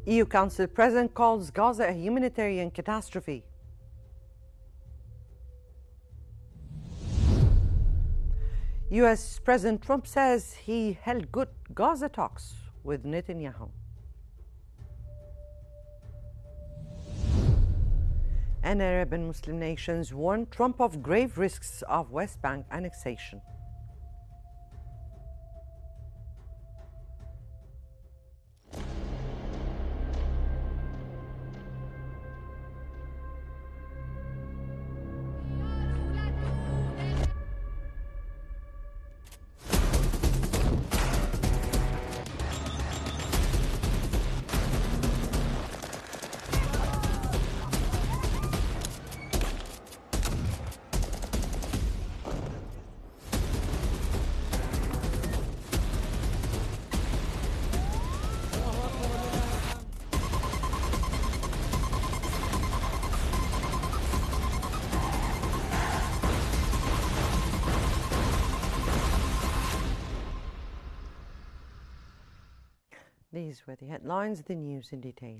EU Council President calls Gaza a humanitarian catastrophe. US President Trump says he held good Gaza talks with Netanyahu. And Arab and Muslim nations warn Trump of grave risks of West Bank annexation. These were the headlines, the news in detail.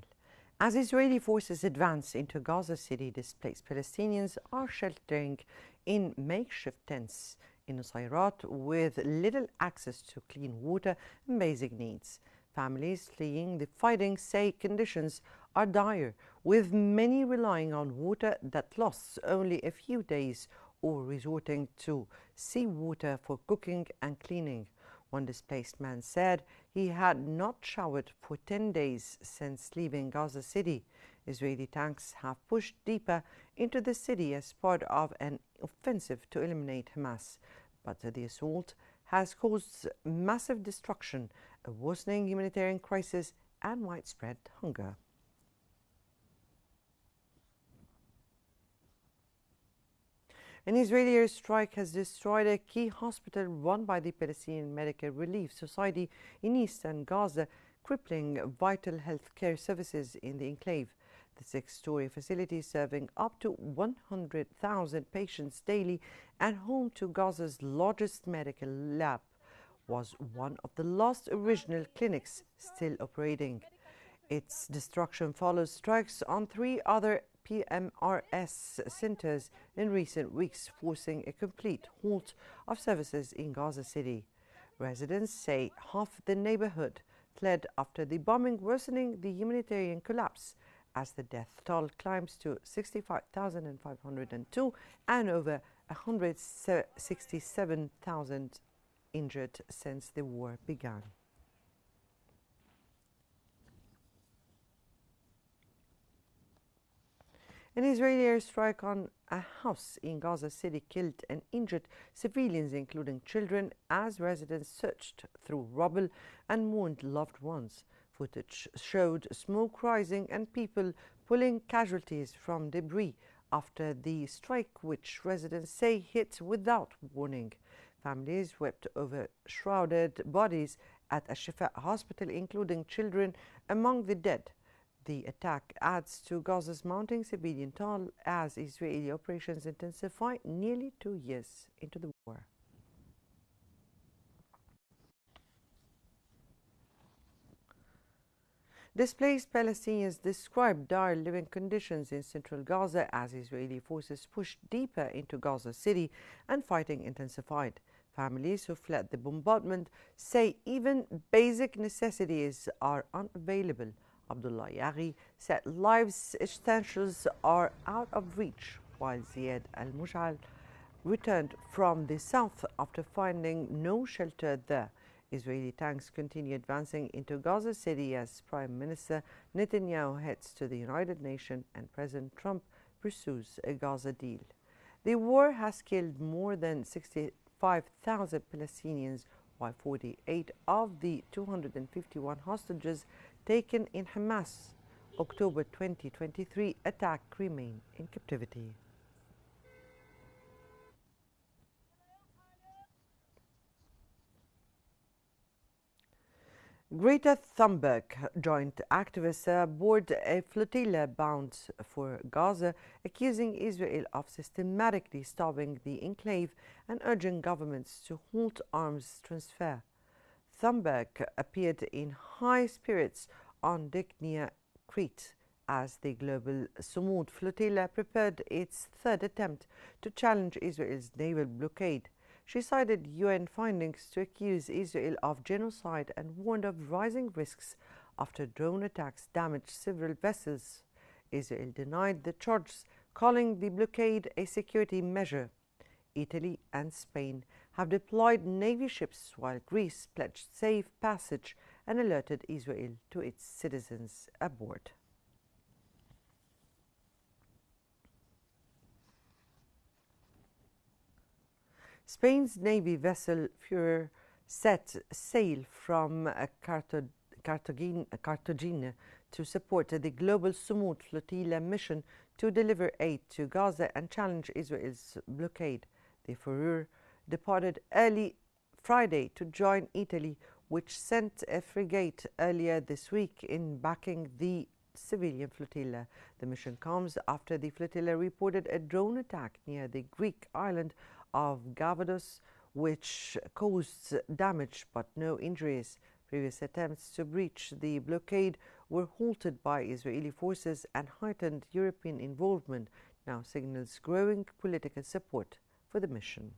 As Israeli forces advance into Gaza City, displaced Palestinians are sheltering in makeshift tents in Nusayrat with little access to clean water and basic needs. Families fleeing the fighting say conditions are dire, with many relying on water that lasts only a few days or resorting to seawater for cooking and cleaning. One displaced man said he had not showered for 10 days since leaving Gaza City. Israeli tanks have pushed deeper into the city as part of an offensive to eliminate Hamas. But the assault has caused massive destruction, a worsening humanitarian crisis, and widespread hunger. An Israeli airstrike has destroyed a key hospital run by the Palestinian Medical Relief Society in eastern Gaza, crippling vital health care services in the enclave. The six-story facility, serving up to 100,000 patients daily and home to Gaza's largest medical lab, was one of the last original clinics still operating. Its destruction follows strikes on three other PMRS centers in recent weeks, forcing a complete halt of services in Gaza City. Residents say half the neighborhood fled after the bombing, worsening the humanitarian collapse as the death toll climbs to 65,502 and over 167,000 injured since the war began. An Israeli airstrike on a house in Gaza City killed and injured civilians, including children, as residents searched through rubble and mourned loved ones. Footage showed smoke rising and people pulling casualties from debris after the strike, which residents say hit without warning. Families wept over shrouded bodies at a Shifa hospital, including children among the dead. The attack adds to Gaza's mounting civilian toll as Israeli operations intensify nearly 2 years into the war. Displaced Palestinians described dire living conditions in central Gaza as Israeli forces pushed deeper into Gaza City and fighting intensified. Families who fled the bombardment say even basic necessities are unavailable. Abdullah Yaghi said life's essentials are out of reach, while Ziad al-Mushal returned from the south after finding no shelter there. Israeli tanks continue advancing into Gaza City as Prime Minister Netanyahu heads to the United Nations and President Trump pursues a Gaza deal. The war has killed more than 65,000 Palestinians, while 48 of the 251 hostages taken in Hamas' October 2023 attack remain in captivity. Greta Thunberg joined activists aboard a flotilla bound for Gaza, accusing Israel of systematically starving the enclave and urging governments to halt arms transfer. Thunberg appeared in high spirits on deck near Crete as the global Gaza Flotilla prepared its third attempt to challenge Israel's naval blockade. She cited UN findings to accuse Israel of genocide and warned of rising risks after drone attacks damaged several vessels. Israel denied the charges, calling the blockade a security measure. Italy and Spain have deployed Navy ships, while Greece pledged safe passage and alerted Israel to its citizens aboard. Spain's Navy vessel Furor set sail from Cartagena to support the global Gaza Flotilla mission to deliver aid to Gaza and challenge Israel's blockade. The Furor departed early Friday to join Italy, which sent a frigate earlier this week in backing the civilian flotilla. The mission comes after the flotilla reported a drone attack near the Greek island of Gavados, which caused damage but no injuries. Previous attempts to breach the blockade were halted by Israeli forces, and heightened European involvement now signals growing political support for the mission.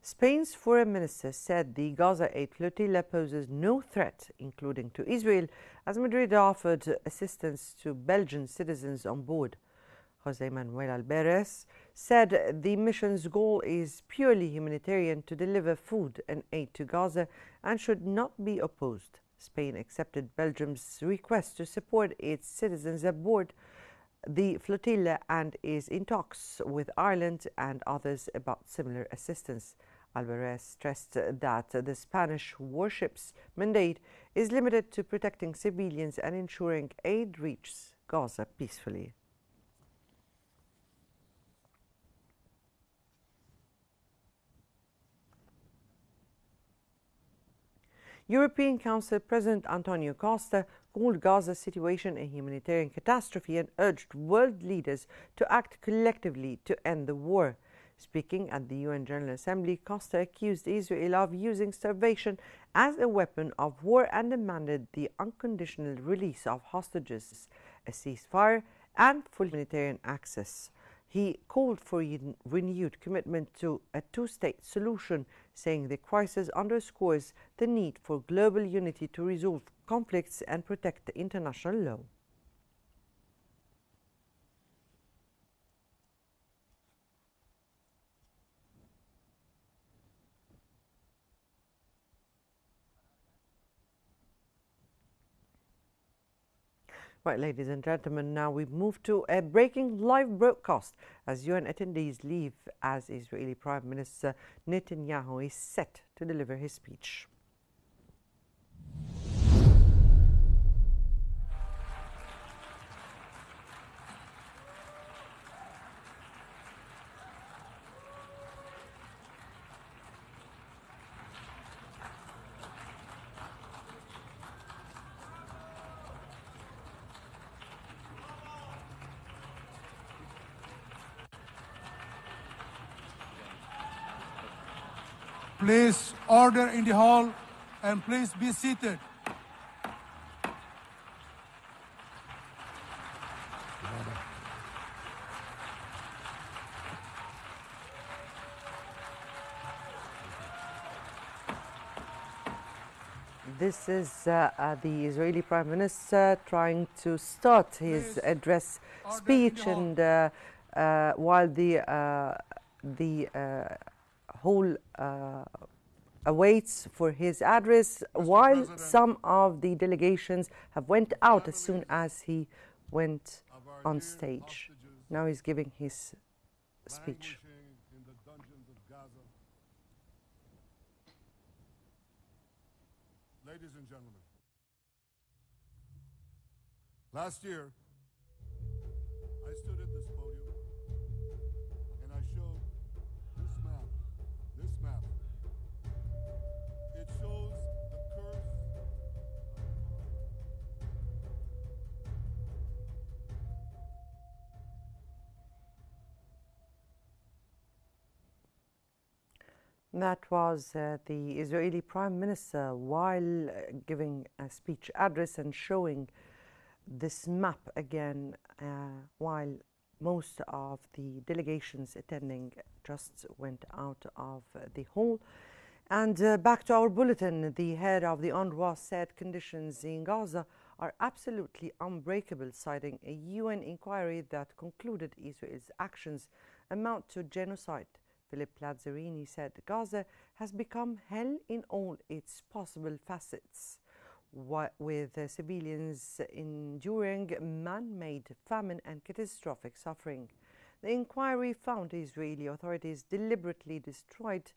Spain's foreign minister said the Gaza aid flotilla poses no threat, including to Israel, as Madrid offered assistance to Belgian citizens on board. José Manuel Alvarez said the mission's goal is purely humanitarian, to deliver food and aid to Gaza, and should not be opposed. Spain accepted Belgium's request to support its citizens aboard the flotilla and is in talks with Ireland and others about similar assistance. Alvarez stressed that the Spanish warship's mandate is limited to protecting civilians and ensuring aid reaches Gaza peacefully. European Council President Antonio Costa called Gaza's situation a humanitarian catastrophe and urged world leaders to act collectively to end the war. Speaking at the UN General Assembly, Costa accused Israel of using starvation as a weapon of war and demanded the unconditional release of hostages, a ceasefire, and full humanitarian access. He called for a renewed commitment to a two-state solution, saying the crisis underscores the need for global unity to resolve conflicts and protect the international law. Right, ladies and gentlemen, now we move to a breaking live broadcast as UN attendees leave as Israeli Prime Minister Netanyahu is set to deliver his speech. Please, order in the hall, and please be seated. This is the Israeli Prime Minister trying to start his address speech, and while the whole awaits for his address, while some of the delegations have went out as soon as he went on stage. Now he's giving his speech. In the dungeons of Gaza. Ladies and gentlemen, last year, I stood at this podium and I showed this map. This map. It shows the curse. That was the Israeli Prime Minister while giving a speech address and showing this map again while most of the delegations attending just went out of the hall. And back to our bulletin, the head of the UNRWA said conditions in Gaza are absolutely unbreakable, citing a UN inquiry that concluded Israel's actions amount to genocide. Philip Lazzarini said Gaza has become hell in all its possible facets, with civilians enduring man-made famine and catastrophic suffering. The inquiry found Israeli authorities deliberately destroyed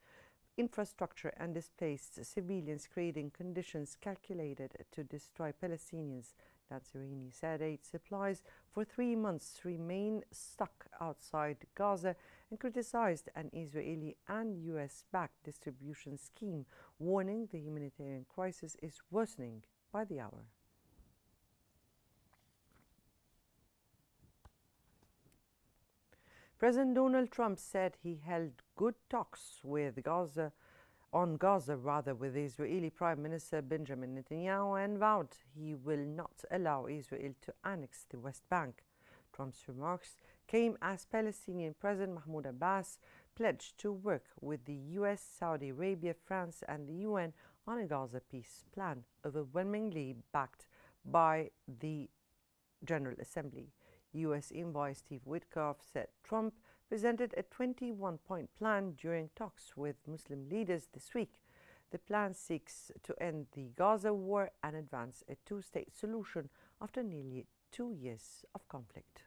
infrastructure and displaced civilians, creating conditions calculated to destroy Palestinians. Lazzarini said aid supplies for 3 months remain stuck outside Gaza and criticized an Israeli and US-backed distribution scheme, warning the humanitarian crisis is worsening by the hour. President Donald Trump said he held good talks with Gaza with Israeli Prime Minister Benjamin Netanyahu and vowed he will not allow Israel to annex the West Bank. Trump's remarks came as Palestinian President Mahmoud Abbas pledged to work with the US, Saudi Arabia, France, and the UN on a Gaza peace plan, overwhelmingly backed by the General Assembly. US envoy Steve Witkoff said Trump presented a 21-point plan during talks with Muslim leaders this week. The plan seeks to end the Gaza war and advance a two-state solution after nearly 2 years of conflict.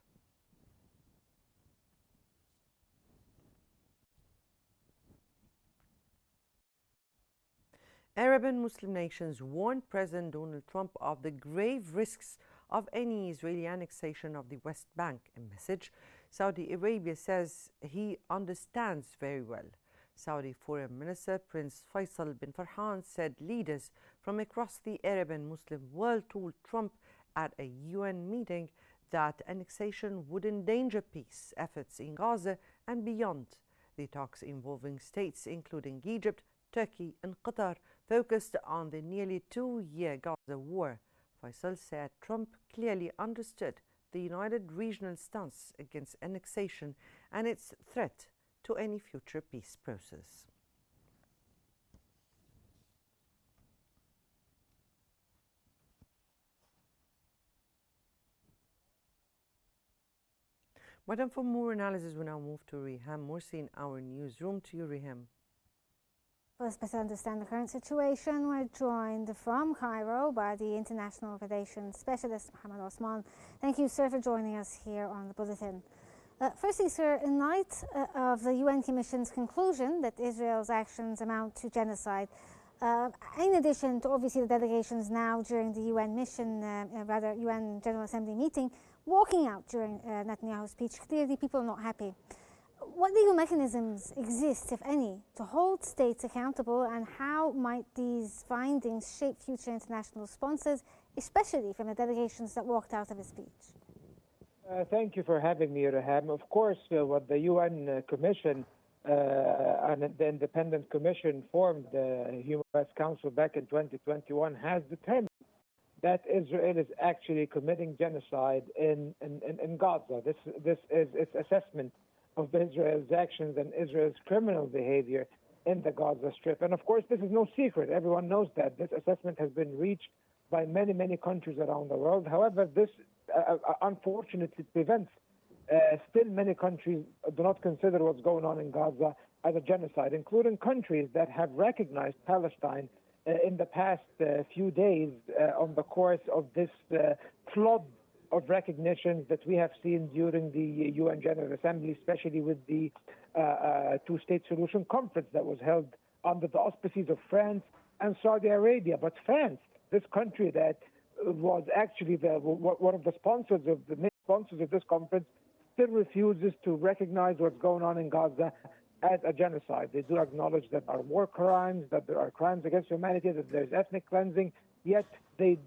Arab and Muslim nations warned President Donald Trump of the grave risks of any Israeli annexation of the West Bank, a message Saudi Arabia says he understands very well. Saudi Foreign Minister Prince Faisal bin Farhan said leaders from across the Arab and Muslim world told Trump at a UN meeting that annexation would endanger peace efforts in Gaza and beyond. The talks involving states including Egypt, Turkey, and Qatar focused on the nearly 2-year Gaza war. Faisal said Trump clearly understood the united regional stance against annexation and its threat to any future peace process. Madam, for more analysis, we now move to Riham Morsi in our newsroom. To you, Riham. For us better understand the current situation, we're joined from Cairo by the International Relations Specialist, Mohammed Osman. Thank you, sir, for joining us here on the Bulletin. Firstly, sir, in light of the UN Commission's conclusion that Israel's actions amount to genocide, in addition to obviously the delegations now during the UN mission, UN General Assembly meeting, walking out during Netanyahu's speech, clearly people are not happy. What legal mechanisms exist, if any, to hold states accountable, and how might these findings shape future international responses, especially from the delegations that walked out of his speech? Thank you for having me, Raham. Of course, what the UN Commission and the Independent Commission formed, the Human Rights Council back in 2021, has determined that Israel is actually committing genocide in Gaza. This is its assessment of Israel's actions and Israel's criminal behavior in the Gaza Strip. And of course, this is no secret. Everyone knows that. This assessment has been reached by many, many countries around the world. However, this unfortunately prevents still many countries do not consider what's going on in Gaza as a genocide, including countries that have recognized Palestine in the past few days on the course of this flood of recognitions that we have seen during the UN General Assembly, especially with the two-state solution conference that was held under the auspices of France and Saudi Arabia. But France, this country that was actually one of the sponsors of the main sponsors of this conference, still refuses to recognize what's going on in Gaza as a genocide. They do acknowledge that there are war crimes, that there are crimes against humanity, that there's ethnic cleansing, yet they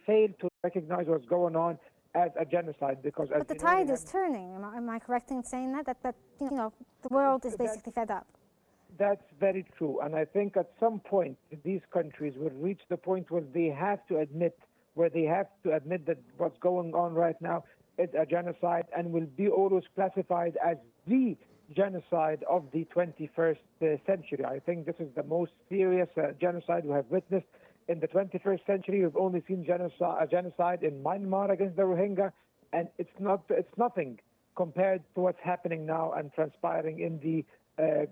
fail to recognize what's going on as a genocide because. But the tide is turning. Am I correct in saying that? That the world is basically fed up. That's very true, and I think at some point these countries will reach the point where they have to admit that what's going on right now is a genocide and will be always classified as the genocide of the 21st century. I think this is the most serious genocide we have witnessed in the 21st century. We've only seen genocide in Myanmar against the Rohingya, and it's nothing compared to what's happening now and transpiring in the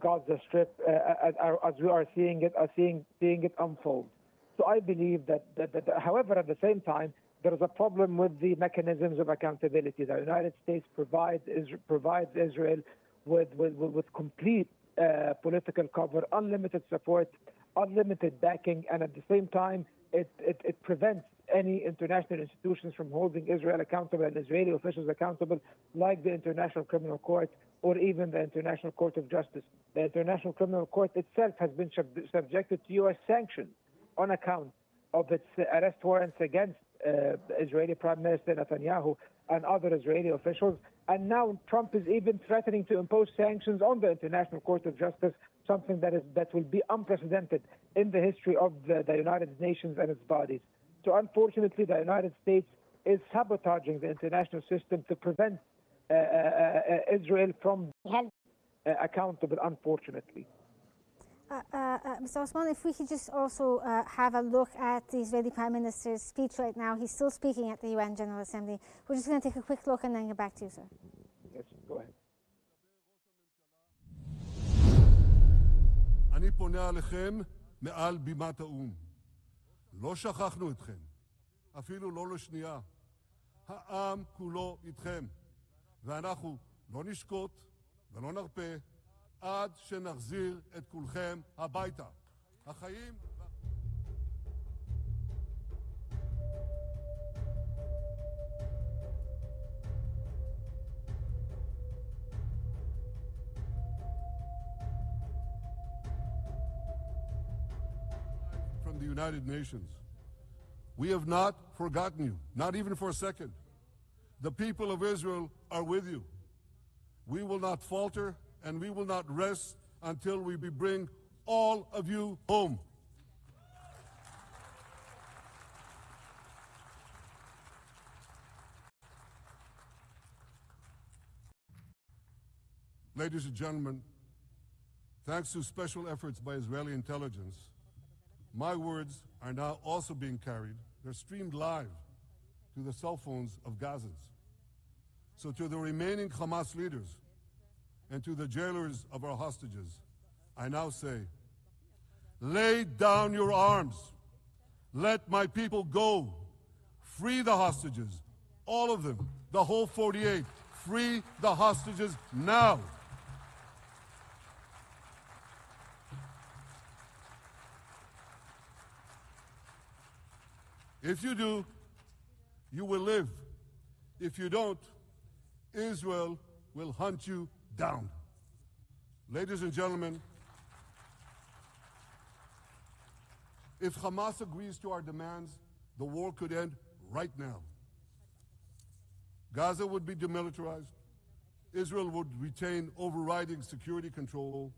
Gaza Strip as we are seeing it unfold. So I believe that however, at the same time, there is a problem with the mechanisms of accountability. The United States provides Israel with complete political cover, unlimited support, unlimited backing, and at the same time, it prevents any international institutions from holding Israel accountable and Israeli officials accountable, like the International Criminal Court or even the International Court of Justice. The International Criminal Court itself has been subjected to U.S. sanctions on account of its arrest warrants against Israeli Prime Minister Netanyahu and other Israeli officials. And now Trump is even threatening to impose sanctions on the International Court of Justice, something that will be unprecedented in the history of the United Nations and its bodies. So unfortunately, the United States is sabotaging the international system to prevent Israel from being accountable, unfortunately. Mr. Osman, if we could just also have a look at the Israeli Prime Minister's speech right now. He's still speaking at the UN General Assembly. We're just going to take a quick look and then get back to you, sir. Yes, go ahead. אני פונה עליכם מעל בימת האו"ם. לא שכחנו אתכם, אפילו לא לשנייה. העם כולו איתכם, ואנחנו לא נשקוט ולא נרפה עד שנחזיר את כולכם הביתה. החיים... From the United Nations. We have not forgotten you, not even for a second. The people of Israel are with you. We will not falter and we will not rest until we bring all of you home. Ladies and gentlemen, thanks to special efforts by Israeli intelligence, my words are now also being carried. They're streamed live to the cell phones of Gazans. So to the remaining Hamas leaders and to the jailers of our hostages, I now say, lay down your arms. Let my people go. Free the hostages, all of them, the whole 48. Free the hostages now. If you do, you will live. If you don't, Israel will hunt you down. Ladies and gentlemen, if Hamas agrees to our demands, the war could end right now. Gaza would be demilitarized, Israel would retain overriding security control,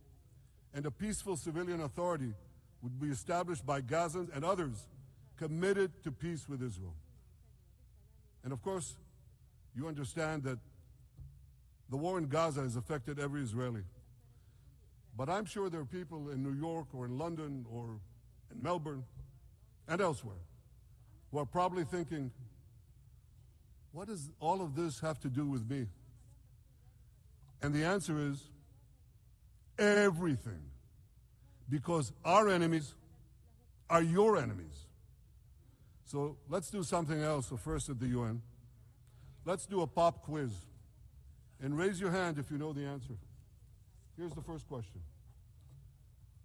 and a peaceful civilian authority would be established by Gazans and others committed to peace with Israel. And of course, you understand that the war in Gaza has affected every Israeli. But I'm sure there are people in New York or in London or in Melbourne and elsewhere who are probably thinking, what does all of this have to do with me? And the answer is everything. Because our enemies are your enemies. So let's do something else first at the UN. Let's do a pop quiz. And raise your hand if you know the answer. Here's the first question.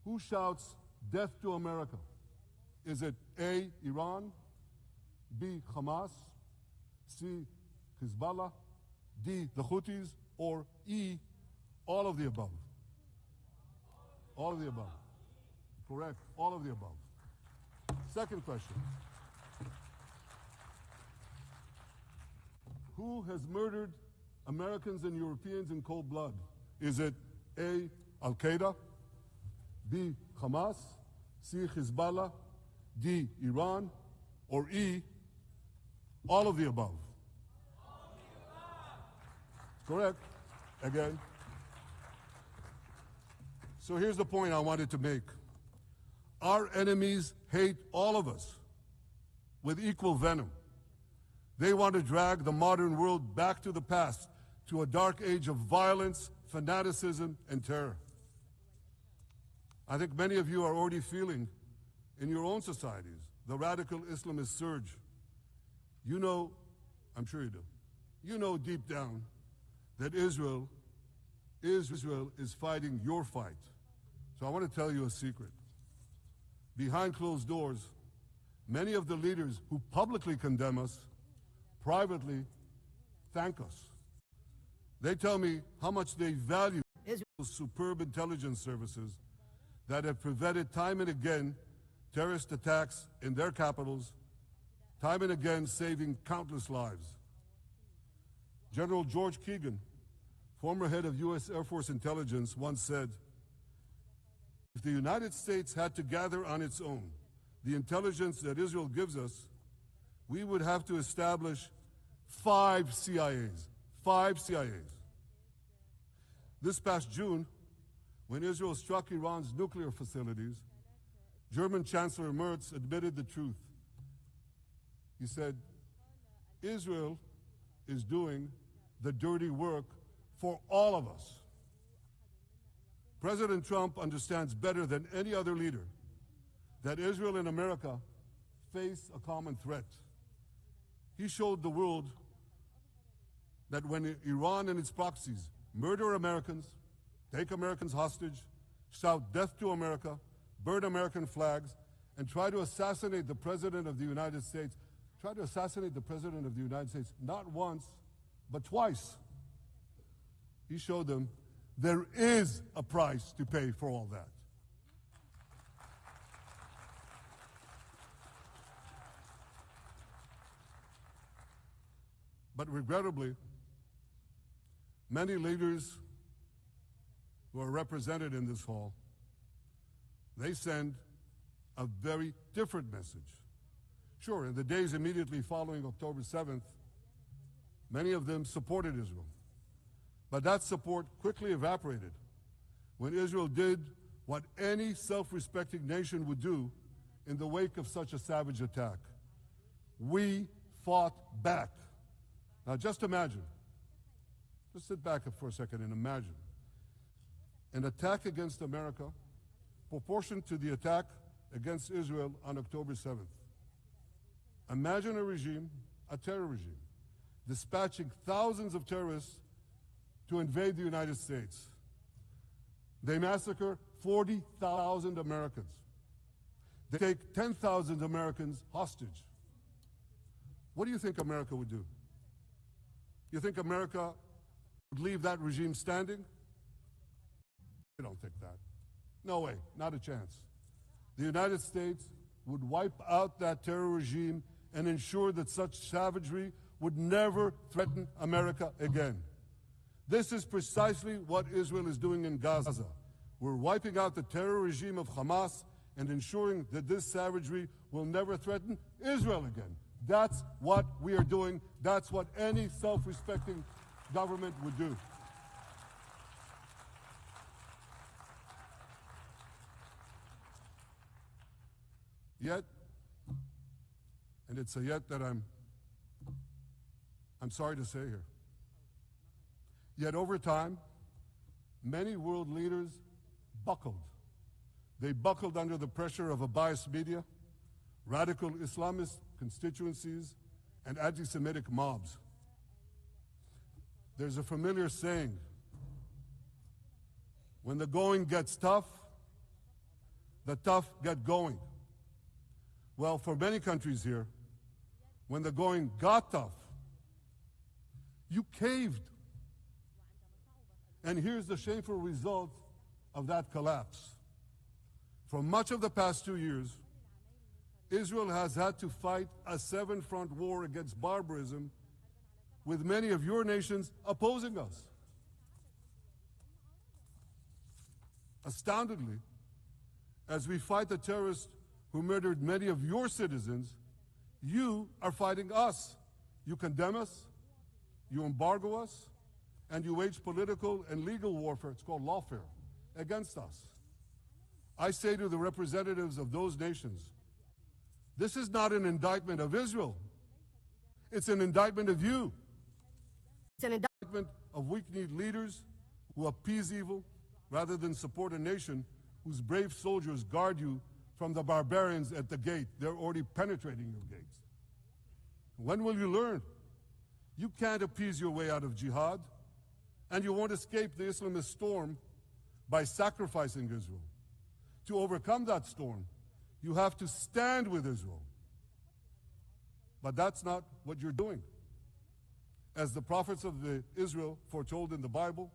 Who shouts death to America? Is it A, Iran, B, Hamas, C, Hezbollah, D, the Houthis, or E, all of the above? All of the above. Correct, all of the above. Second question. Who has murdered Americans and Europeans in cold blood? Is it A, Al-Qaeda, B, Hamas, C, Hezbollah, D, Iran, or E, all of the above? Correct. Again. So here's the point I wanted to make. Our enemies hate all of us with equal venom. They want to drag the modern world back to the past, to a dark age of violence, fanaticism, and terror. I think many of you are already feeling in your own societies the radical Islamist surge. You know, I'm sure you do, you know deep down that Israel is fighting your fight. So I want to tell you a secret. Behind closed doors, many of the leaders who publicly condemn us privately thank us. They tell me how much they value Israel's superb intelligence services that have prevented time and again terrorist attacks in their capitals, time and again saving countless lives. General George Keegan, former head of U.S. Air Force intelligence, once said, if the United States had to gather on its own the intelligence that Israel gives us, we would have to establish 5 CIAs. 5 CIAs. This past June, when Israel struck Iran's nuclear facilities, German Chancellor Merz admitted the truth. He said, Israel is doing the dirty work for all of us. President Trump understands better than any other leader that Israel and America face a common threat. He showed the world that when Iran and its proxies murder Americans, take Americans hostage, shout death to America, burn American flags, and try to assassinate the President of the United States, not once, but twice. He showed them there is a price to pay for all that. But regrettably, many leaders who are represented in this hall, they send a very different message. Sure, in the days immediately following October 7th, many of them supported Israel. But that support quickly evaporated when Israel did what any self-respecting nation would do in the wake of such a savage attack. We fought back. Now just imagine, just sit back for a second and imagine an attack against America proportioned to the attack against Israel on October 7th. Imagine a regime, a terror regime, dispatching thousands of terrorists to invade the United States. They massacre 40,000 Americans. They take 10,000 Americans hostage. What do you think America would do? You think America would leave that regime standing? I don't think that. No way, not a chance. The United States would wipe out that terror regime and ensure that such savagery would never threaten America again. This is precisely what Israel is doing in Gaza. We're wiping out the terror regime of Hamas and ensuring that this savagery will never threaten Israel again. That's what we are doing. That's what any self-respecting government would do. Yet, and it's a yet that I'm sorry to say here, yet over time, many world leaders buckled. They buckled under the pressure of a biased media, radical Islamist constituencies, and anti-Semitic mobs. There's a familiar saying, when the going gets tough, the tough get going. Well, for many countries here, when the going got tough, you caved. And here's the shameful result of that collapse. For much of the past 2 years, Israel has had to fight a seven-front war against barbarism, with many of your nations opposing us. Astoundingly, as we fight the terrorists who murdered many of your citizens, you are fighting us. You condemn us, you embargo us, and you wage political and legal warfare, it's called lawfare, against us. I say to the representatives of those nations, this is not an indictment of Israel. It's an indictment of you. It's an indictment of weak-kneed leaders who appease evil rather than support a nation whose brave soldiers guard you from the barbarians at the gate. They're already penetrating your gates. When will you learn? You can't appease your way out of jihad, and you won't escape the Islamist storm by sacrificing Israel. To overcome that storm, you have to stand with Israel. But that's not what you're doing. As the prophets of Israel foretold in the Bible,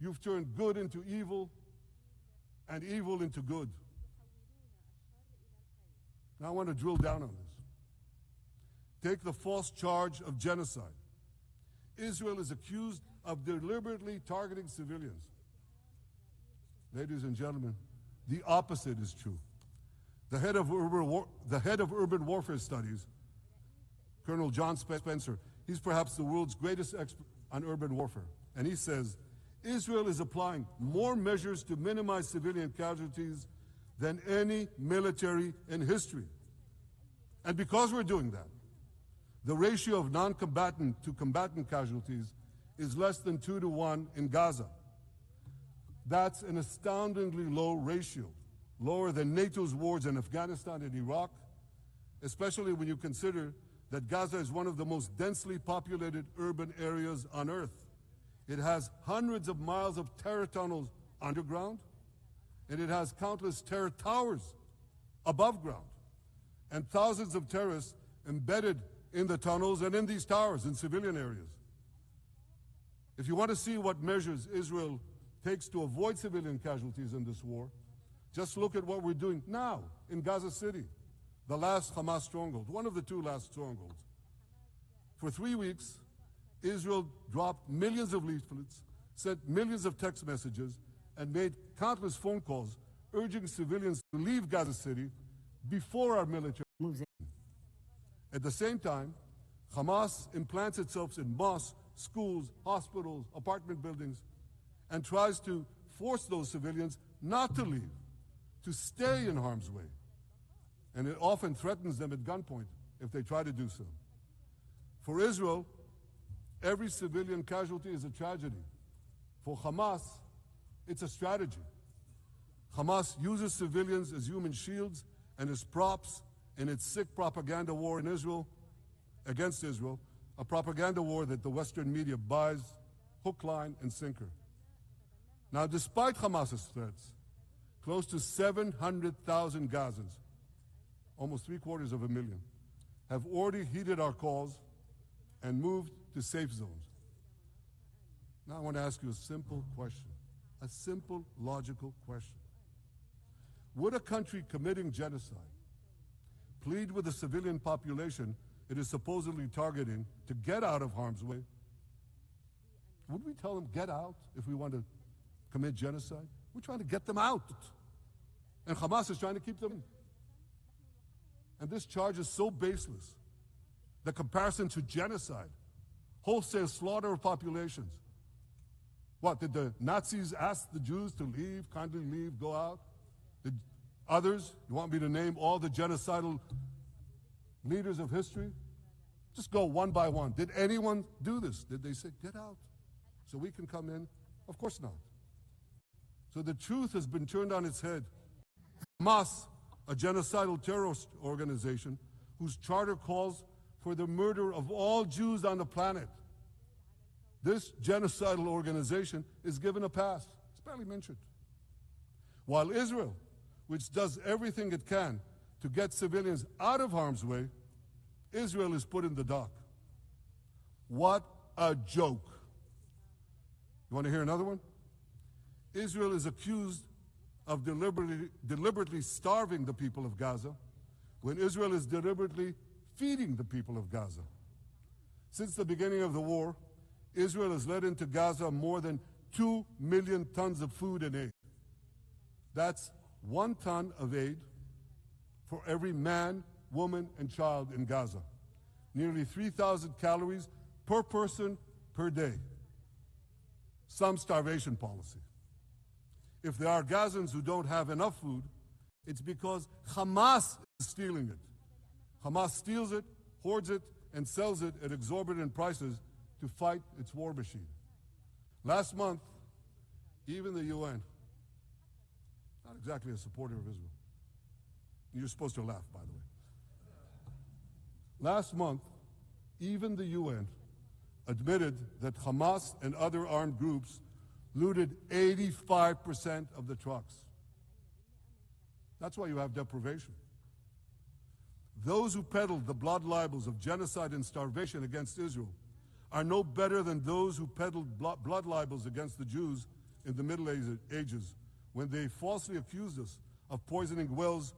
you've turned good into evil and evil into good. Now I want to drill down on this. Take the false charge of genocide. Israel is accused of deliberately targeting civilians. Ladies and gentlemen, the opposite is true. The head of urban warfare studies, Colonel John Spencer, he's perhaps the world's greatest expert on urban warfare. And he says, Israel is applying more measures to minimize civilian casualties than any military in history. And because we're doing that, the ratio of non-combatant to combatant casualties is less than 2-to-1 in Gaza. That's an astoundingly low ratio, lower than NATO's wars in Afghanistan and Iraq, especially when you consider that Gaza is one of the most densely populated urban areas on Earth. It has hundreds of miles of terror tunnels underground, and it has countless terror towers above ground, and thousands of terrorists embedded in the tunnels and in these towers in civilian areas. If you want to see what measures Israel takes to avoid civilian casualties in this war, just look at what we're doing now in Gaza City, the last Hamas stronghold, one of the two last strongholds. For 3 weeks, Israel dropped millions of leaflets, sent millions of text messages, and made countless phone calls urging civilians to leave Gaza City before our military moves in. At the same time, Hamas implants itself in mosques, schools, hospitals, apartment buildings, and tries to force those civilians not to leave, to stay in harm's way. And it often threatens them at gunpoint if they try to do so. For Israel, every civilian casualty is a tragedy. For Hamas, it's a strategy. Hamas uses civilians as human shields and as props in its sick propaganda war in Israel, against Israel, a propaganda war that the Western media buys hook, line, and sinker. Now, despite Hamas's threats, close to 700,000 Gazans, almost 750,000, have already heeded our calls and moved to safe zones. Now I want to ask you a simple question, a simple, logical question. Would a country committing genocide plead with the civilian population it is supposedly targeting to get out of harm's way? Would we tell them, get out, if we want to commit genocide? We're trying to get them out. And Hamas is trying to keep them in. And this charge is so baseless. The comparison to genocide, wholesale slaughter of populations. What, did the Nazis ask the Jews to leave, kindly leave, go out? Did others, you want me to name all the genocidal leaders of history? Just go one by one. Did anyone do this? Did they say, get out so we can come in? Of course not. So the truth has been turned on its head. Hamas, a genocidal terrorist organization whose charter calls for the murder of all Jews on the planet. This genocidal organization is given a pass. It's barely mentioned. While Israel, which does everything it can to get civilians out of harm's way, Israel is put in the dock. What a joke. You want to hear another one? Israel is accused of deliberately starving the people of Gaza when Israel is deliberately feeding the people of Gaza. Since the beginning of the war, Israel has let into Gaza more than 2 million tons of food and aid. That's 1 ton of aid for every man, woman, and child in Gaza. Nearly 3,000 calories per person per day. Some starvation policy. If there are Gazans who don't have enough food, it's because Hamas is stealing it. Hamas steals it, hoards it, and sells it at exorbitant prices to fight its war machine. Last month, even the UN, not exactly a supporter of Israel. You're supposed to laugh, by the way. Last month, even the UN admitted that Hamas and other armed groups looted 85% of the trucks. That's why you have deprivation. Those who peddled the blood libels of genocide and starvation against Israel are no better than those who peddled blood libels against the Jews in the Middle Ages when they falsely accused us of poisoning wells,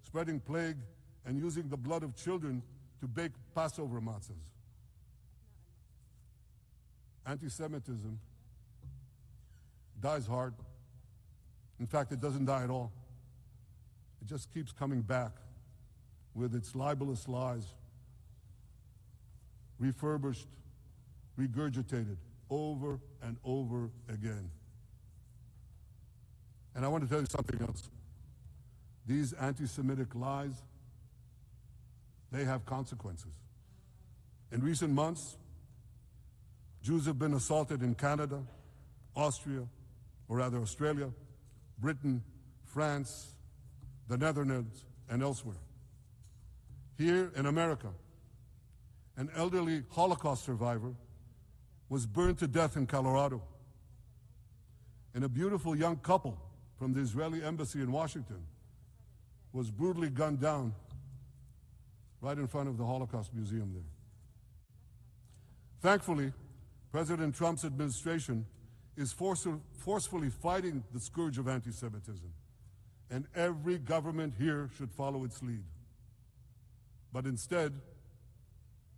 spreading plague, and using the blood of children to bake Passover matzahs. Anti-Semitism dies hard. In fact, it doesn't die at all. It just keeps coming back with its libelous lies, refurbished, regurgitated over and over again. And I want to tell you something else. These anti-Semitic lies, they have consequences. In recent months, Jews have been assaulted in Canada, Australia, Britain, France, the Netherlands, and elsewhere. Here in America, an elderly Holocaust survivor was burned to death in Colorado. And a beautiful young couple from the Israeli embassy in Washington was brutally gunned down right in front of the Holocaust Museum there. Thankfully, President Trump's administration is forcefully fighting the scourge of anti-Semitism, and every government here should follow its lead. But instead,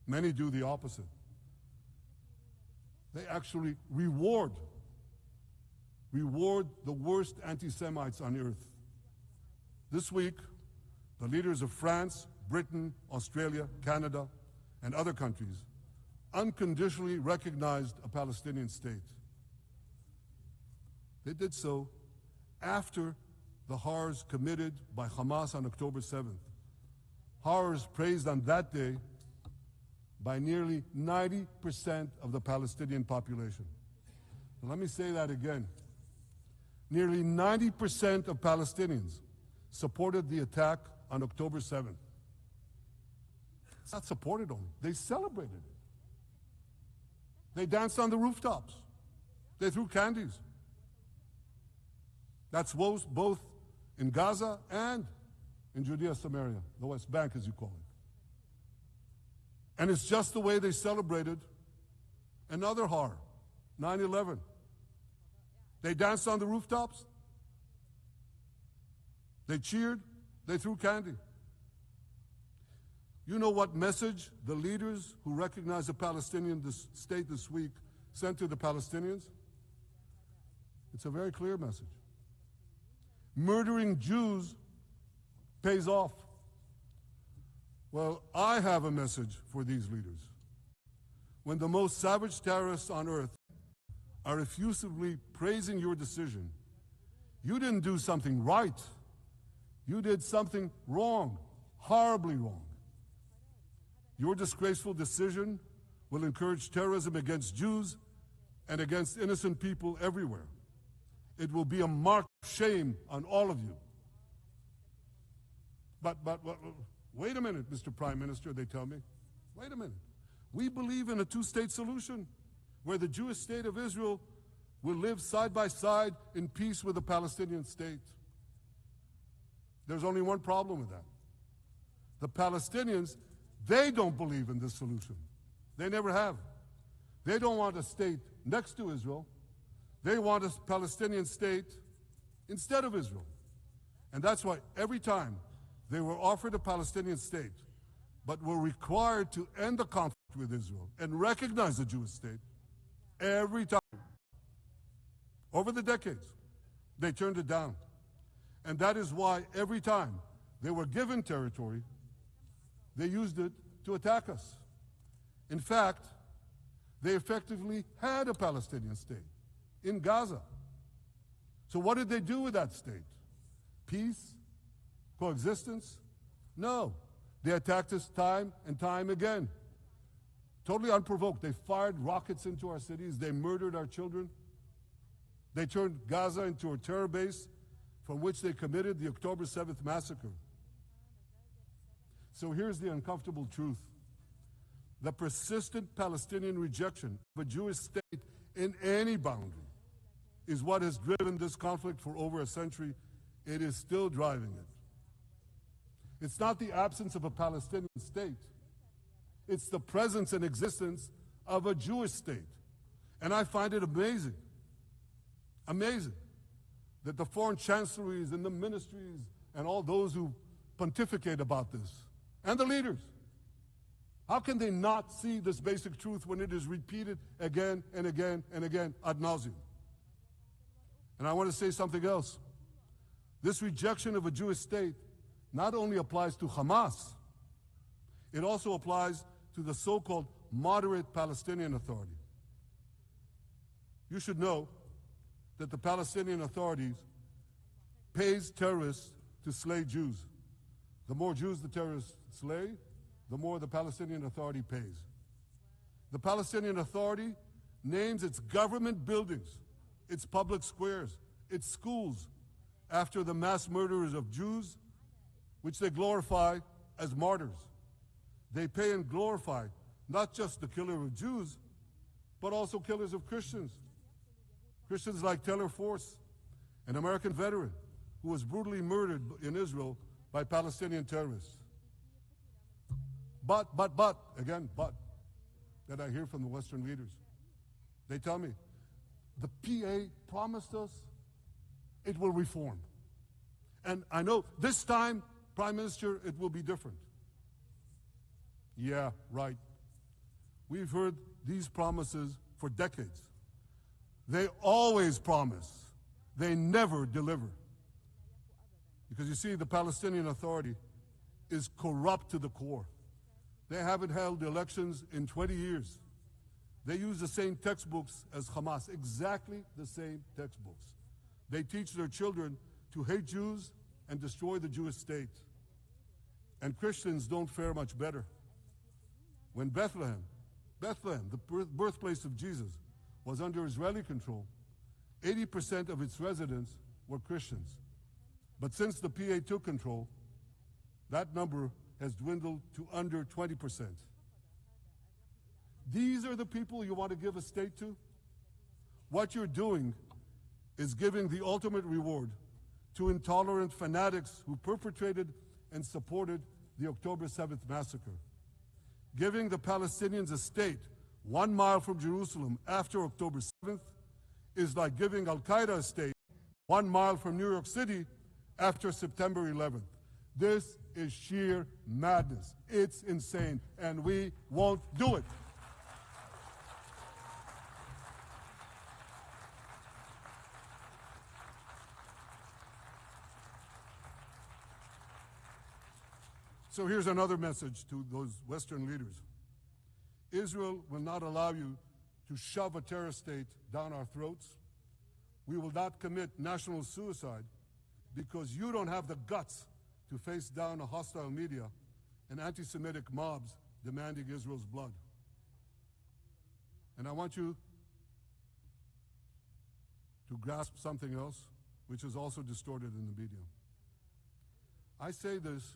many do the opposite. They actually reward the worst anti-Semites on earth. This week, the leaders of France, Britain, Australia, Canada, and other countries unconditionally recognized a Palestinian state. They did so after the horrors committed by Hamas on October 7th. Horrors praised on that day by nearly 90% of the Palestinian population. Let me say that again. Nearly 90% of Palestinians supported the attack on October 7th. It's not supported only, they celebrated it. They danced on the rooftops. They threw candies. That's both in Gaza and in Judea, Samaria, the West Bank as you call it. And it's just the way they celebrated another horror, 9/11. They danced on the rooftops. They cheered. They threw candy. You know what message the leaders who recognize a Palestinian state this week sent to the Palestinians? It's a very clear message. Murdering Jews pays off. Well, I have a message for these leaders. When the most savage terrorists on earth are effusively praising your decision, you didn't do something right. You did something wrong, horribly wrong. Your disgraceful decision will encourage terrorism against Jews and against innocent people everywhere. It will be a mark of shame on all of you. But wait a minute, Mr. Prime Minister, they tell me. Wait a minute. We believe in a two-state solution where the Jewish state of Israel will live side by side in peace with the Palestinian state. There's only one problem with that. The Palestinians, they don't believe in this solution. They never have. They don't want a state next to Israel. They want a Palestinian state instead of Israel. And that's why every time they were offered a Palestinian state, but were required to end the conflict with Israel and recognize the Jewish state, every time, over the decades, they turned it down. And that is why every time they were given territory, they used it to attack us. In fact, they effectively had a Palestinian state in Gaza. So what did they do with that state? Peace? Coexistence? No. They attacked us time and time again. Totally unprovoked. They fired rockets into our cities. They murdered our children. They turned Gaza into a terror base from which they committed the October 7th massacre. So here's the uncomfortable truth. The persistent Palestinian rejection of a Jewish state in any boundary is what has driven this conflict for over a century. It is still driving it. It's not the absence of a Palestinian state. It's the presence and existence of a Jewish state. And I find it amazing that the foreign chancelleries and the ministries and all those who pontificate about this, and the leaders, how can they not see this basic truth when it is repeated again and again and again ad nauseum? And I want to say something else. This rejection of a Jewish state not only applies to Hamas, it also applies to the so-called moderate Palestinian Authority. You should know that the Palestinian authorities pays terrorists to slay Jews. The more Jews the terrorists slay, the more the Palestinian Authority pays. The Palestinian Authority names its government buildings, its public squares, its schools, after the mass murderers of Jews, which they glorify as martyrs. They pay and glorify not just the killer of Jews, but also killers of Christians. Christians like Taylor Force, an American veteran who was brutally murdered in Israel by Palestinian terrorists. But, that I hear from the Western leaders. They tell me, the PA promised us it will reform. And I know this time, Prime Minister, it will be different. Yeah, right. We've heard these promises for decades. They always promise. They never deliver. Because you see, the Palestinian Authority is corrupt to the core. They haven't held elections in 20 years. They use the same textbooks as Hamas, exactly the same textbooks. They teach their children to hate Jews and destroy the Jewish state. And Christians don't fare much better. When Bethlehem, the birthplace of Jesus, was under Israeli control, 80% of its residents were Christians. But since the PA took control, that number has dwindled to under 20%. These are the people you want to give a state to? What you're doing is giving the ultimate reward to intolerant fanatics who perpetrated and supported the October 7th massacre. Giving the Palestinians a state 1 mile from Jerusalem after October 7th is like giving Al-Qaeda a state 1 mile from New York City after September 11th. This is sheer madness. It's insane, and we won't do it. So here's another message to those Western leaders. Israel will not allow you to shove a terror state down our throats. We will not commit national suicide because you don't have the guts to face down a hostile media and anti-Semitic mobs demanding Israel's blood. And I want you to grasp something else, which is also distorted in the media. I say this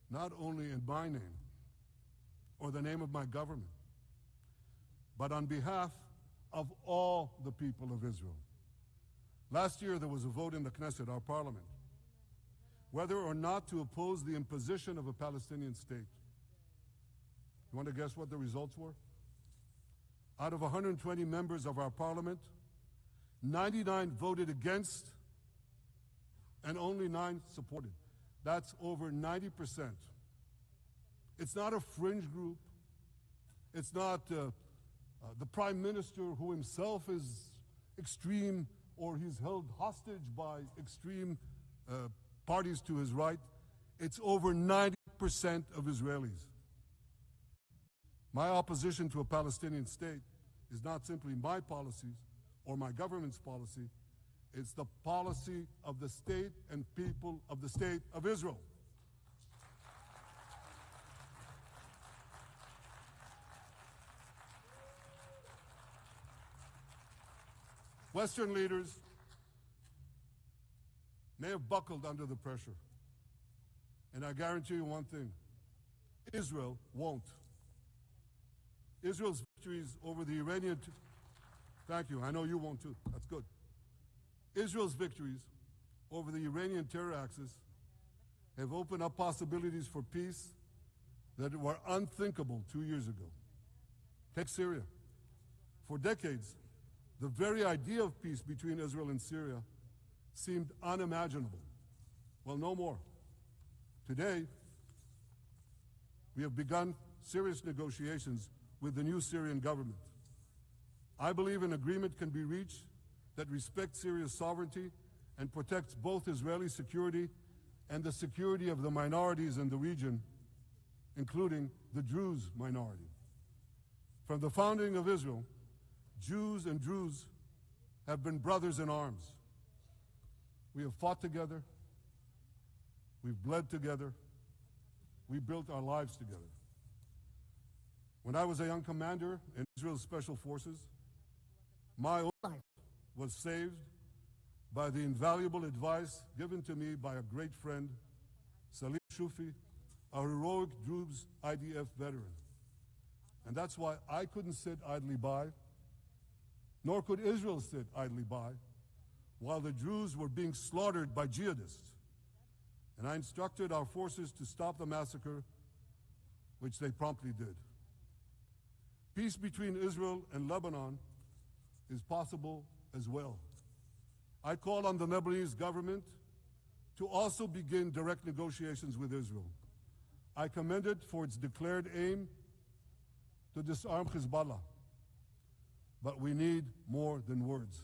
not only in my name or the name of my government, but on behalf of all the people of Israel. Last year, there was a vote in the Knesset, our parliament, whether or not to oppose the imposition of a Palestinian state. You want to guess what the results were? Out of 120 members of our parliament, 99 voted against and only 9 supported. That's over 90%. It's not a fringe group. It's not the prime minister who himself is extreme or he's held hostage by extreme parties to his right. It's over 90% of Israelis. My opposition to a Palestinian state is not simply my policies or my government's policy. It's the policy of the state and people of the state of Israel. Western leaders may have buckled under the pressure. And I guarantee you one thing, Israel won't. Israel's victories over the Iranian... Thank you, I know you won't too, that's good. Israel's victories over the Iranian terror axis have opened up possibilities for peace that were unthinkable 2 years ago. Take Syria. For decades, the very idea of peace between Israel and Syria seemed unimaginable. Well, no more. Today, we have begun serious negotiations with the new Syrian government. I believe an agreement can be reached that respects Syria's sovereignty and protects both Israeli security and the security of the minorities in the region, including the Druze minority. From the founding of Israel, Jews and Druze have been brothers in arms. We have fought together, we've bled together, we built our lives together. When I was a young commander in Israel's Special Forces, my own life was saved by the invaluable advice given to me by a great friend, Salim Shufi, a heroic Druze IDF veteran. And that's why I couldn't sit idly by, nor could Israel sit idly by, while the Druze were being slaughtered by jihadists. And I instructed our forces to stop the massacre, which they promptly did. Peace between Israel and Lebanon is possible as well. I call on the Lebanese government to also begin direct negotiations with Israel. I commend it for its declared aim to disarm Hezbollah. But we need more than words.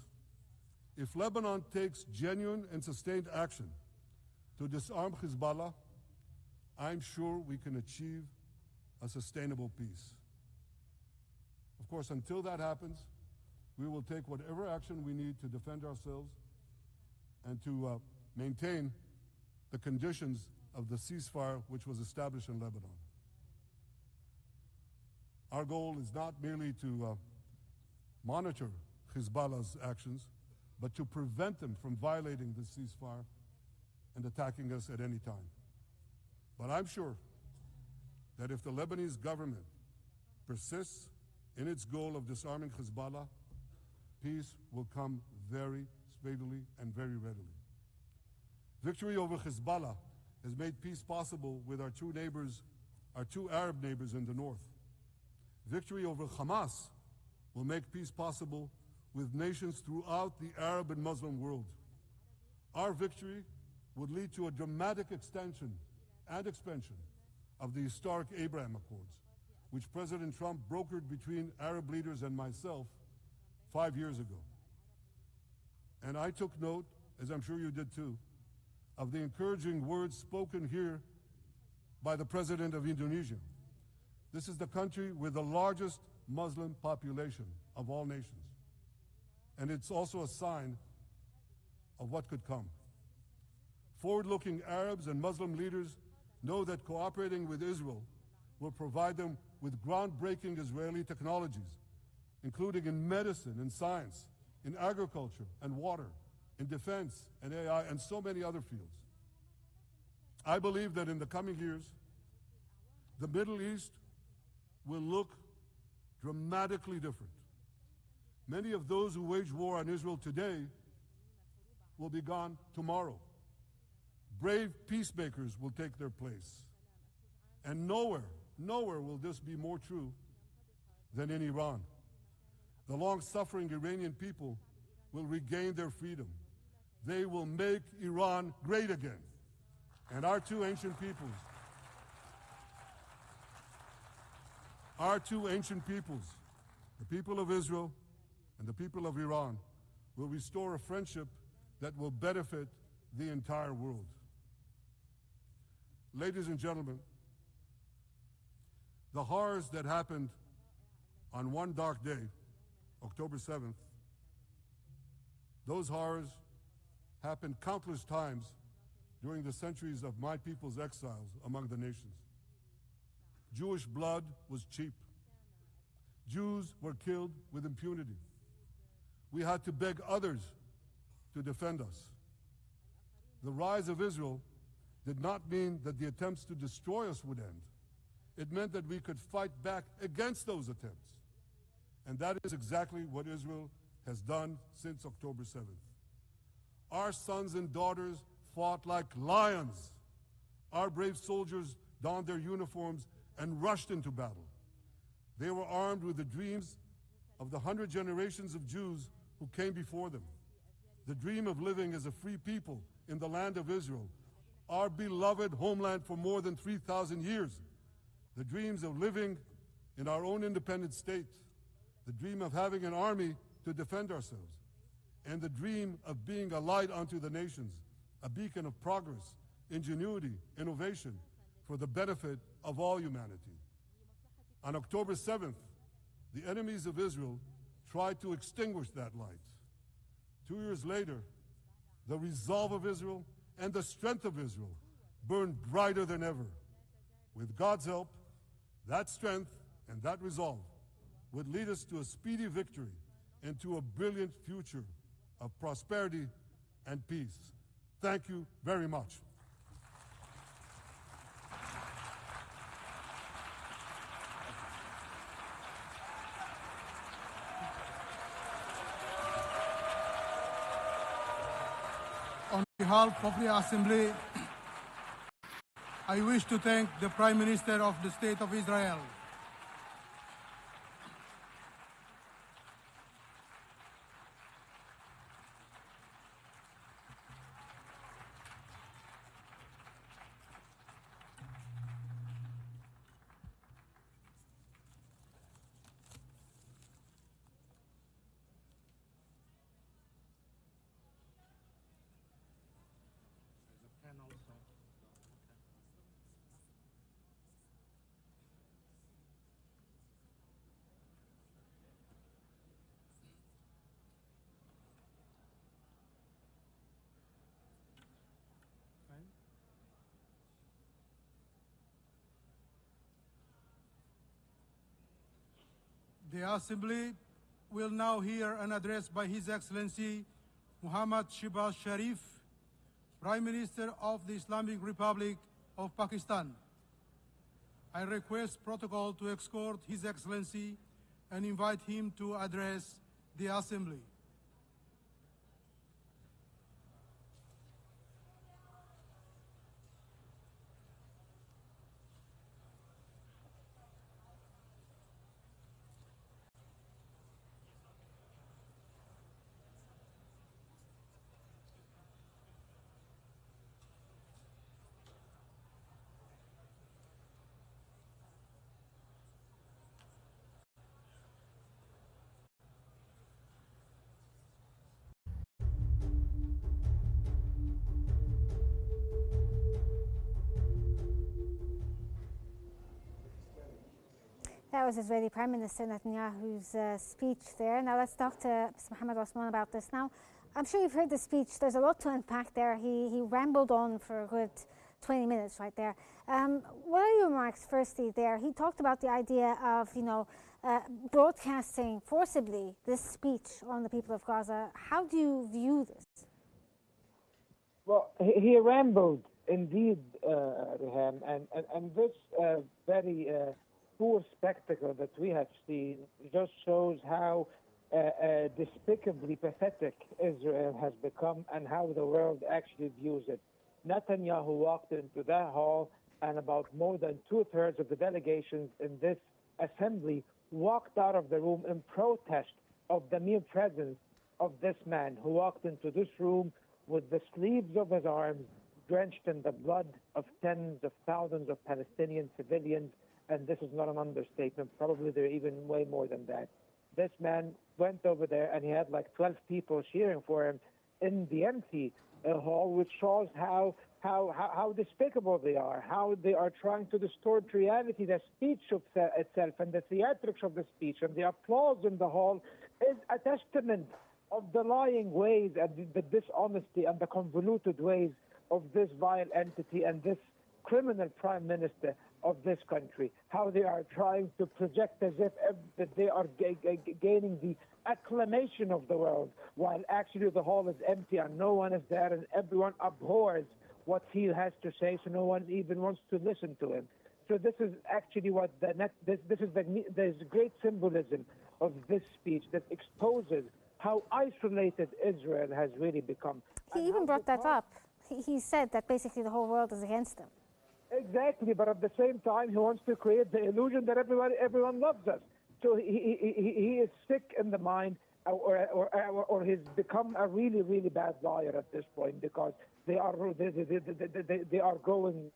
If Lebanon takes genuine and sustained action to disarm Hezbollah, I'm sure we can achieve a sustainable peace. Of course, until that happens, we will take whatever action we need to defend ourselves and to maintain the conditions of the ceasefire which was established in Lebanon. Our goal is not merely to monitor Hezbollah's actions, but to prevent them from violating the ceasefire and attacking us at any time. But I'm sure that if the Lebanese government persists in its goal of disarming Hezbollah, peace will come very speedily and very readily. Victory over Hezbollah has made peace possible with our two Arab neighbors in the north. Victory over Hamas will make peace possible with nations throughout the Arab and Muslim world. Our victory would lead to a dramatic extension and expansion of the historic Abraham Accords, which President Trump brokered between Arab leaders and myself 5 years ago. And I took note, as I'm sure you did too, of the encouraging words spoken here by the President of Indonesia. This is the country with the largest Muslim population of all nations. And it's also a sign of what could come. Forward-looking Arabs and Muslim leaders know that cooperating with Israel will provide them with groundbreaking Israeli technologies, including in medicine and science, in agriculture and water, in defense and AI, and so many other fields. I believe that in the coming years, the Middle East will look dramatically different. Many of those who wage war on Israel today will be gone tomorrow. Brave peacemakers will take their place. And nowhere will this be more true than in Iran. The long-suffering Iranian people will regain their freedom. They will make Iran great again. And our two ancient peoples, the people of Israel and the people of Iran, will restore a friendship that will benefit the entire world. Ladies and gentlemen, the horrors that happened on one dark day, October 7th, those horrors happened countless times during the centuries of my people's exiles among the nations. Jewish blood was cheap. Jews were killed with impunity. We had to beg others to defend us. The rise of Israel did not mean that the attempts to destroy us would end. It meant that we could fight back against those attempts. And that is exactly what Israel has done since October 7th. Our sons and daughters fought like lions. Our brave soldiers donned their uniforms and rushed into battle. They were armed with the dreams of the 100 generations of Jews who came before them. The dream of living as a free people in the land of Israel, our beloved homeland for more than 3,000 years. The dreams of living in our own independent state. The dream of having an army to defend ourselves. And the dream of being a light unto the nations, a beacon of progress, ingenuity, innovation for the benefit of all humanity. On October 7th, the enemies of Israel tried to extinguish that light. 2 years later, the resolve of Israel and the strength of Israel burned brighter than ever. With God's help, that strength and that resolve would lead us to a speedy victory and to a brilliant future of prosperity and peace. Thank you very much. On behalf of the Assembly, I wish to thank the Prime Minister of the State of Israel, The Assembly will now hear an address by His Excellency Muhammad Shehbaz Sharif, Prime Minister of the Islamic Republic of Pakistan. I request protocol to escort His Excellency and invite him to address the Assembly. That was Israeli Prime Minister Netanyahu's speech there. Now let's talk to Mr. Mohammed Osman about this. Now, I'm sure you've heard the speech. There's a lot to unpack there. He rambled on for a good 20 minutes right there. What are your remarks firstly there? He talked about the idea of, broadcasting forcibly this speech on the people of Gaza. How do you view this? Well, he rambled indeed, Reham, and this very poor spectacle that we have seen just shows how despicably pathetic Israel has become and how the world actually views it. Netanyahu walked into that hall, and about more than two-thirds of the delegations in this assembly walked out of the room in protest of the mere presence of this man who walked into this room with the sleeves of his arms drenched in the blood of tens of thousands of Palestinian civilians, and this is not an understatement. Probably there are even way more than that. This man went over there, and he had like 12 people cheering for him in the empty hall, which shows how despicable they are, how they are trying to distort reality. The speech itself and the theatrics of the speech and the applause in the hall is a testament of the lying ways and the dishonesty and the convoluted ways of this vile entity and this criminal prime minister of this country, how they are trying to project as if that they are gaining the acclamation of the world, while actually the hall is empty and no one is there and everyone abhors what he has to say, so no one even wants to listen to him. So this is actually what this is the great symbolism of this speech that exposes how isolated Israel has really become. He even brought that up. He said that basically the whole world is against them. Exactly, but at the same time, he wants to create the illusion that everyone loves us. So he is sick in the mind, or he's become a really, really bad liar at this point, because they are going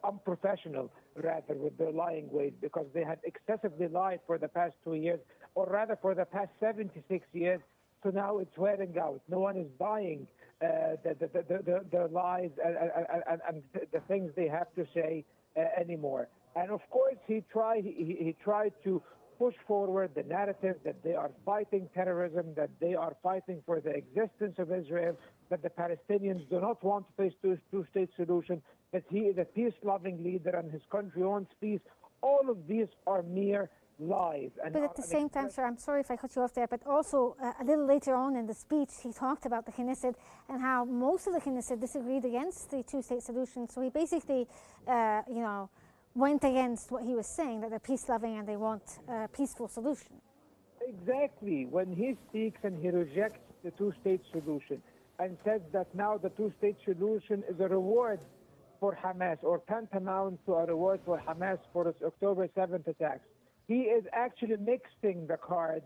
unprofessional rather with their lying ways, because they had excessively lied for the past 2 years, or rather for the past 76 years. So now it's wearing out. No one is buying the lies and the things they have to say anymore. And of course, he tried to push forward the narrative that they are fighting terrorism, that they are fighting for the existence of Israel, that the Palestinians do not want to face two-state solution, that he is a peace-loving leader and his country wants peace. All of these are mere lies. But at the same time, sir, I'm sorry if I cut you off there, but also a little later on in the speech, he talked about the Knesset and how most of the Knesset disagreed against the two-state solution. So he basically, went against what he was saying, that they're peace-loving and they want a peaceful solution. Exactly. When he speaks and he rejects the two-state solution and says that now the two-state solution is a reward for Hamas, or tantamount to a reward for Hamas for its October 7th attacks, he is actually mixing the cards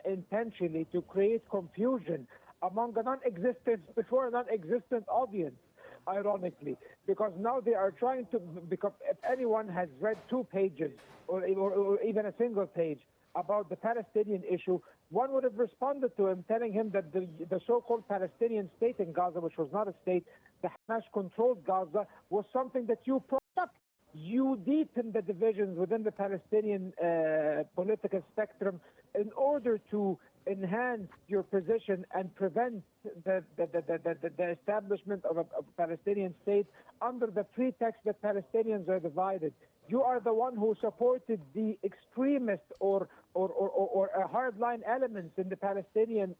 intentionally to create confusion among a non-existent audience, ironically, because now they are trying to, because if anyone has read 2 pages or even a single page about the Palestinian issue, one would have responded to him telling him that the so-called Palestinian state in Gaza, which was not a state, the Hamas-controlled Gaza, was something that you propped up. You deepen the divisions within the Palestinian political spectrum in order to enhance your position and prevent the establishment of a Palestinian state under the pretext that Palestinians are divided. You are the one who supported the extremist or hardline elements in the Palestinian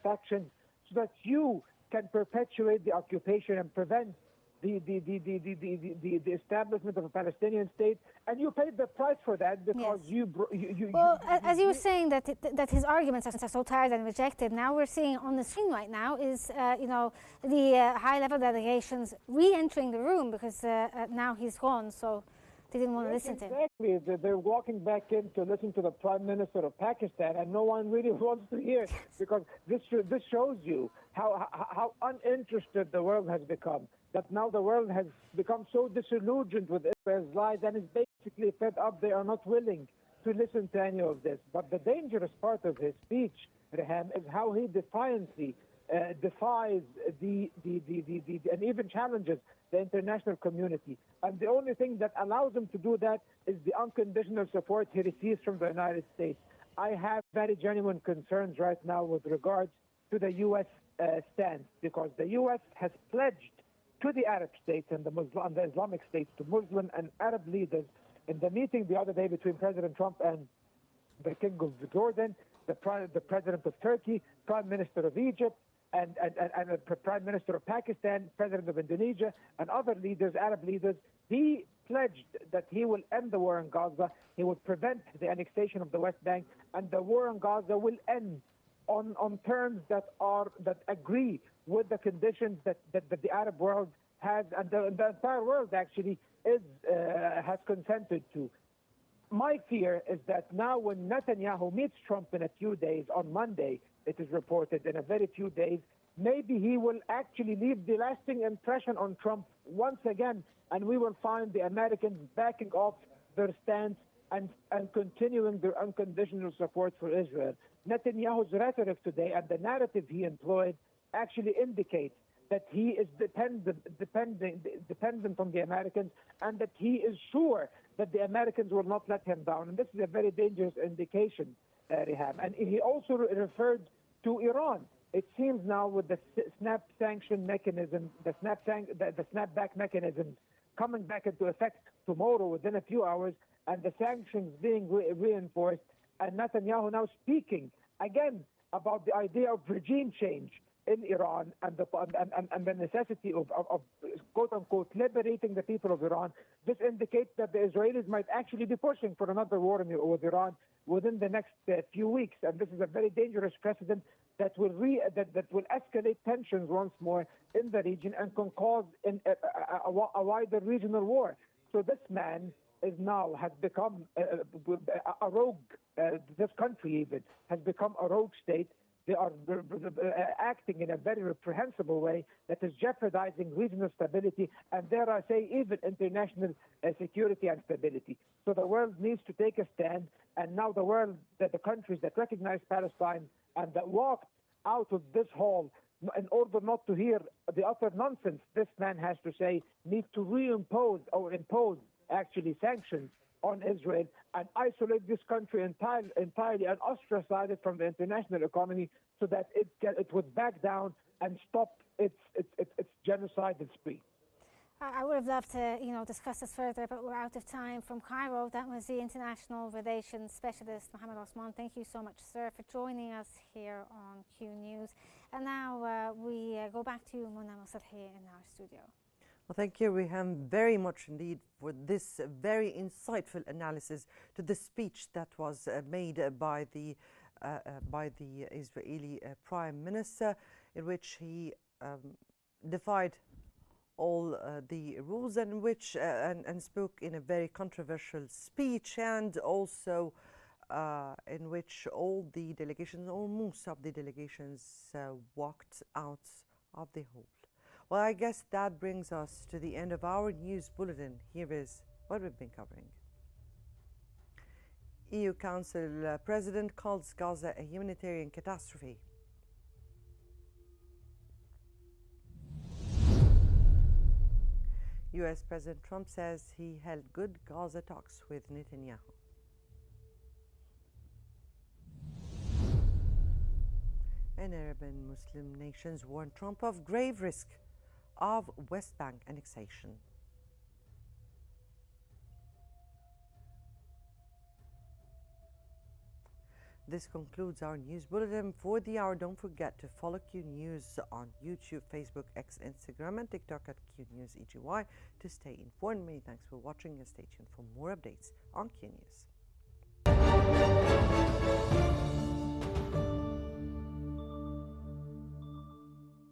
factions so that you can perpetuate the occupation and prevent the establishment of a Palestinian state, and you paid the price for that because as you were saying that his arguments are so tired and rejected. Now we're seeing on the screen right now is the high-level delegations re-entering the room because now he's gone, so they didn't want to listen to him. Exactly, they're walking back in to listen to the Prime Minister of Pakistan, and no one really wants to hear, because this shows you how uninterested the world has become. That now the world has become so disillusioned with Israel's lies and is basically fed up. They are not willing to listen to any of this. But the dangerous part of his speech, Reham, is how he defiantly defies and even challenges the international community. And the only thing that allows him to do that is the unconditional support he receives from the United States. I have very genuine concerns right now with regards to the U.S. Stance, because the U.S. has pledged to the Arab states and the Islamic states, to Muslim and Arab leaders, in the meeting the other day between President Trump and the King of Jordan, the President of Turkey, Prime Minister of Egypt, and the Prime Minister of Pakistan, President of Indonesia, and other leaders, Arab leaders, he pledged that he will end the war in Gaza, he will prevent the annexation of the West Bank, and the war in Gaza will end on terms that agree with the conditions that the Arab world has, and the entire world actually has consented to. My fear is that now when Netanyahu meets Trump in a few days, on Monday, it is reported, in a very few days, maybe he will actually leave the lasting impression on Trump once again, and we will find the Americans backing off their stance and continuing their unconditional support for Israel. Netanyahu's rhetoric today and the narrative he employed actually indicates that he is dependent on the Americans, and that he is sure that the Americans will not let him down. And this is a very dangerous indication, Reham. And he also referred to Iran. It seems now with the snap sanction mechanism, the snapback mechanism coming back into effect tomorrow within a few hours, and the sanctions being reinforced, and Netanyahu now speaking again about the idea of regime change in Iran and the necessity of quote-unquote liberating the people of Iran. This indicates that the Israelis might actually be pushing for another war with Iran within the next few weeks, and this is a very dangerous precedent that will escalate tensions once more in the region and can cause a wider regional war. So this man has become a rogue. This country even has become a rogue state. They are acting in a very reprehensible way that is jeopardizing regional stability and, dare I say, even international security and stability. So the world needs to take a stand, and now the countries that recognize Palestine and that walked out of this hall in order not to hear the utter nonsense this man has to say, need to reimpose or impose actually sanctions on Israel and isolate this country entirely and ostracize it from the international economy so that it would back down and stop its genocidal spree. I would have loved to, discuss this further, but we're out of time. From Cairo, that was the international relations specialist, Mohammed Osman. Thank you so much, sir, for joining us here on Qnews. And now we go back to Mona Mosadhi in our studio. Well, thank you, Reham, very much indeed for this very insightful analysis to the speech that was made by the Israeli Prime Minister, in which he defied all the rules and which and spoke in a very controversial speech, and also in which all the delegations, or most of the delegations, walked out of the hall. Well, I guess that brings us to the end of our news bulletin. Here is what we've been covering. EU Council President calls Gaza a humanitarian catastrophe. US President Trump says he held good Gaza talks with Netanyahu. And Arab and Muslim nations warn Trump of grave risk of West Bank annexation. This concludes our news bulletin for the hour. Don't forget to follow Qnews on YouTube, Facebook, X, Instagram, and TikTok at Qnews EGY to stay informed. Many thanks for watching, and stay tuned for more updates on Qnews.